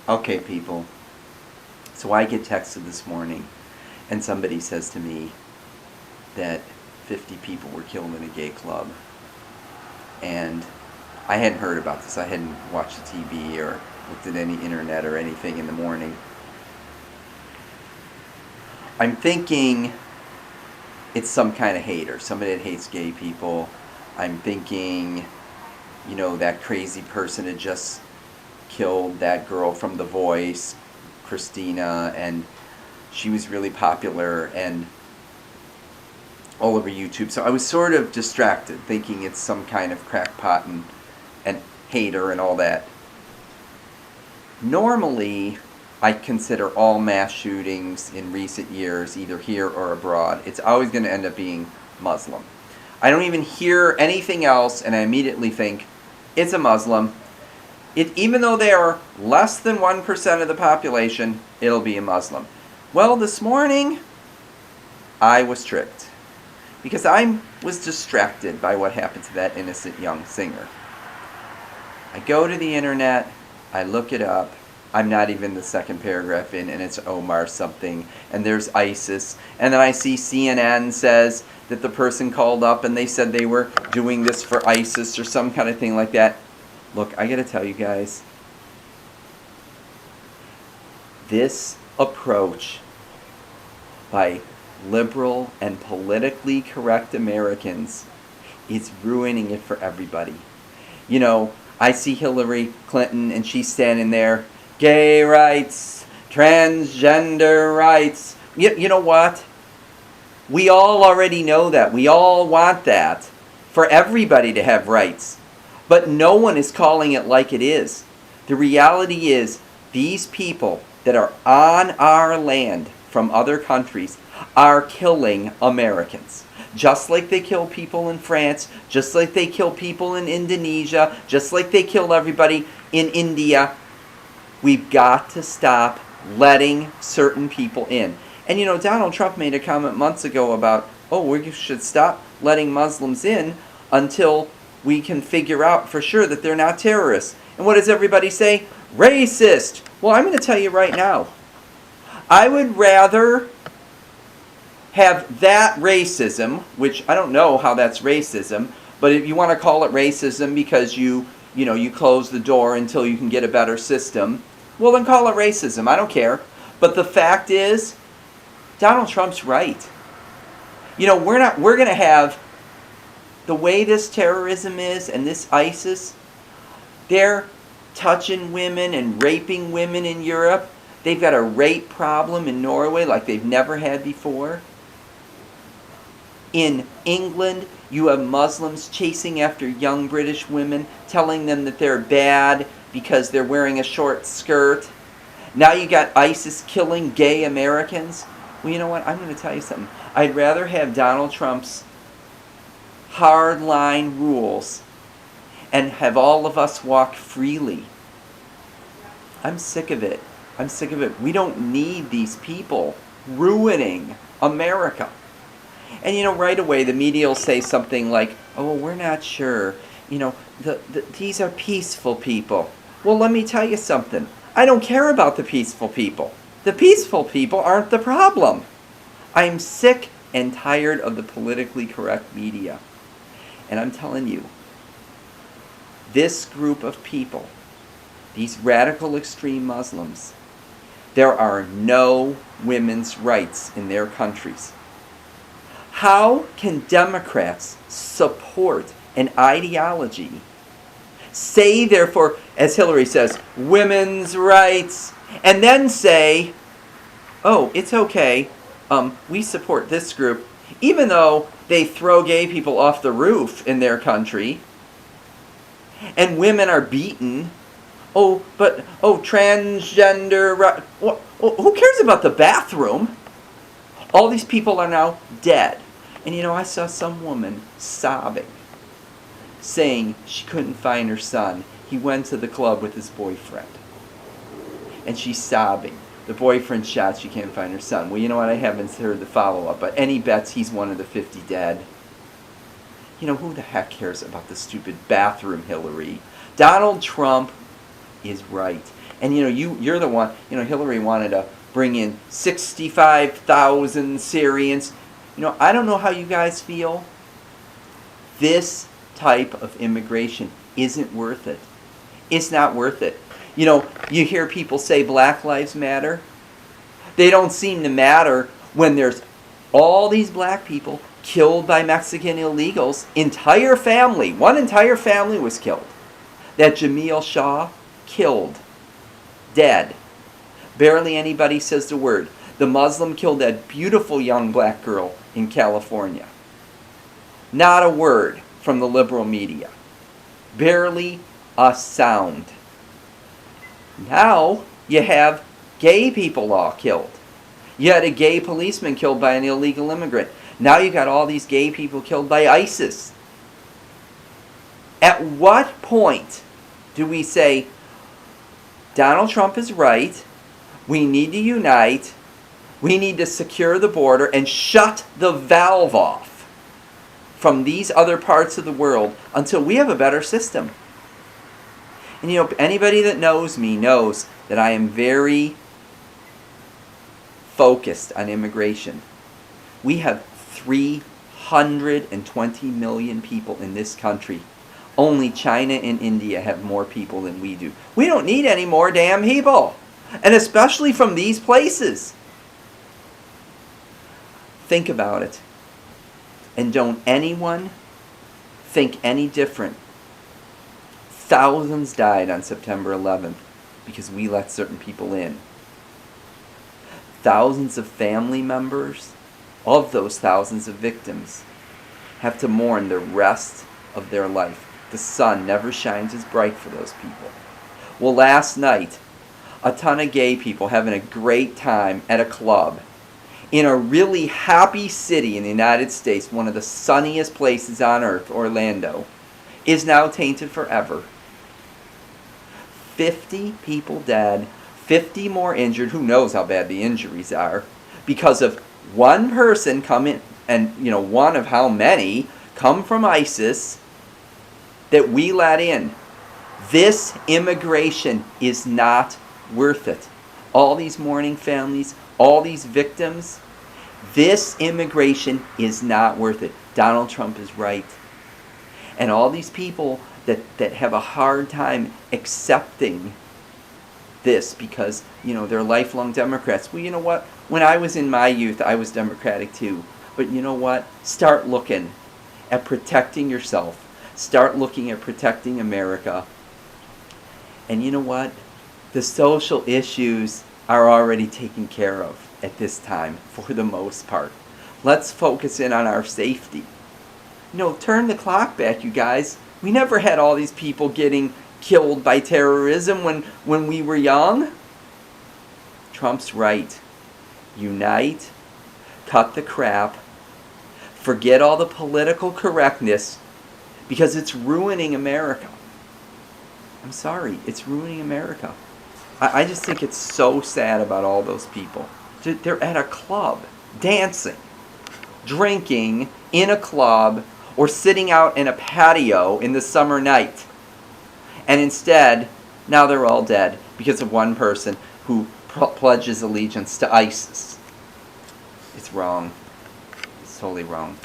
Okay, people. So I get texted this morning, and somebody says to me that 50 people were killed in a gay club. And I hadn't heard about this. I hadn't watched the TV or looked at any internet or anything in the morning. I'm thinking it's some kind of hater, somebody that hates gay people. I'm thinking, that crazy person had just killed that girl from The Voice, Christina, and she was really popular and all over YouTube. So I was sort of distracted, thinking it's some kind of crackpot and hater and all that. Normally, I consider all mass shootings in recent years, either here or abroad, it's always going to end up being Muslim. I don't even hear anything else, and I immediately think, it's a Muslim. Even though they are less than 1% of the population, it'll be a Muslim. Well, this morning, I was tricked. Because I was distracted by what happened to that innocent young singer. I go to the internet, I look it up, I'm not even the second paragraph in, and it's Omar something, and there's ISIS, and then I see CNN says that the person called up and they said they were doing this for ISIS or some kind of thing like that. Look, I gotta tell you guys, this approach by liberal and politically correct Americans is ruining it for everybody. I see Hillary Clinton and she's standing there, gay rights, transgender rights. You know what? We all already know that. We all want that for everybody to have rights. But no one is calling it like it is. The reality is these people that are on our land from other countries are killing Americans. Just like they kill people in France, just like they kill people in Indonesia, just like they kill everybody in India. We've got to stop letting certain people in. And Donald Trump made a comment months ago about, we should stop letting Muslims in until we can figure out for sure that they're not terrorists. And what does everybody say? Racist! Well, I'm going to tell you right now, I would rather have that racism, which I don't know how that's racism, but if you want to call it racism because you close the door until you can get a better system, well then call it racism. I don't care. But the fact is, Donald Trump's right. We're going to have the way this terrorism is and this ISIS, they're touching women and raping women in Europe. They've got a rape problem in Norway like they've never had before. In England, you have Muslims chasing after young British women, telling them that they're bad because they're wearing a short skirt. Now you got ISIS killing gay Americans. Well, you know what? I'm going to tell you something. I'd rather have Donald Trump's hardline rules and have all of us walk freely. I'm sick of it. I'm sick of it. We don't need these people ruining America. And right away the media will say something like, we're not sure. These are peaceful people. Well, let me tell you something. I don't care about the peaceful people. The peaceful people aren't the problem. I'm sick and tired of the politically correct media. And I'm telling you, this group of people, these radical extreme Muslims, there are no women's rights in their countries. How can Democrats support an ideology, say therefore, as Hillary says, women's rights, and then say, it's okay, we support this group, even though they throw gay people off the roof in their country, and women are beaten, transgender, who cares about the bathroom? All these people are now dead. And I saw some woman sobbing, saying she couldn't find her son. He went to the club with his boyfriend. And she's sobbing. The boyfriend shot, she can't find her son. Well, you know what? I haven't heard the follow-up, but any bets he's one of the 50 dead? Who the heck cares about the stupid bathroom, Hillary? Donald Trump is right. And you're the one, Hillary wanted to bring in 65,000 Syrians. I don't know how you guys feel. This type of immigration isn't worth it. It's not worth it. You hear people say Black Lives Matter. They don't seem to matter when there's all these black people killed by Mexican illegals. One entire family was killed. That Jamil Shaw killed. Dead. Barely anybody says the word. The Muslim killed that beautiful young black girl in California. Not a word from the liberal media. Barely a sound. Now you have gay people all killed. You had a gay policeman killed by an illegal immigrant. Now you got all these gay people killed by ISIS. At what point do we say, Donald Trump is right, we need to unite, we need to secure the border and shut the valve off from these other parts of the world until we have a better system? And anybody that knows me knows that I am very focused on immigration. We have 320 million people in this country. Only China and India have more people than we do. We don't need any more damn people. And especially from these places. Think about it. And don't anyone think any different. Thousands died on September 11th because we let certain people in. Thousands of family members of those thousands of victims have to mourn the rest of their life. The sun never shines as bright for those people. Well, last night, a ton of gay people having a great time at a club in a really happy city in the United States, one of the sunniest places on earth, Orlando, is now tainted forever. 50 people dead, 50 more injured. Who knows how bad the injuries are, because of one person come in, and one of how many come from ISIS that we let in. This immigration is not worth it. All these mourning families, all these victims, this immigration is not worth it. Donald Trump is right. And all these people that have a hard time accepting this because, they're lifelong Democrats. Well, you know what? When I was in my youth, I was Democratic too. But you know what? Start looking at protecting yourself. Start looking at protecting America. And you know what? The social issues are already taken care of at this time, for the most part. Let's focus in on our safety. Turn the clock back, you guys. We never had all these people getting killed by terrorism when we were young. Trump's right. Unite. Cut the crap. Forget all the political correctness, because it's ruining America. I'm sorry, it's ruining America. I just think it's so sad about all those people. They're at a club, dancing, drinking in a club, or sitting out in a patio in the summer night. And instead, now they're all dead because of one person who pledges allegiance to ISIS. It's wrong. It's totally wrong.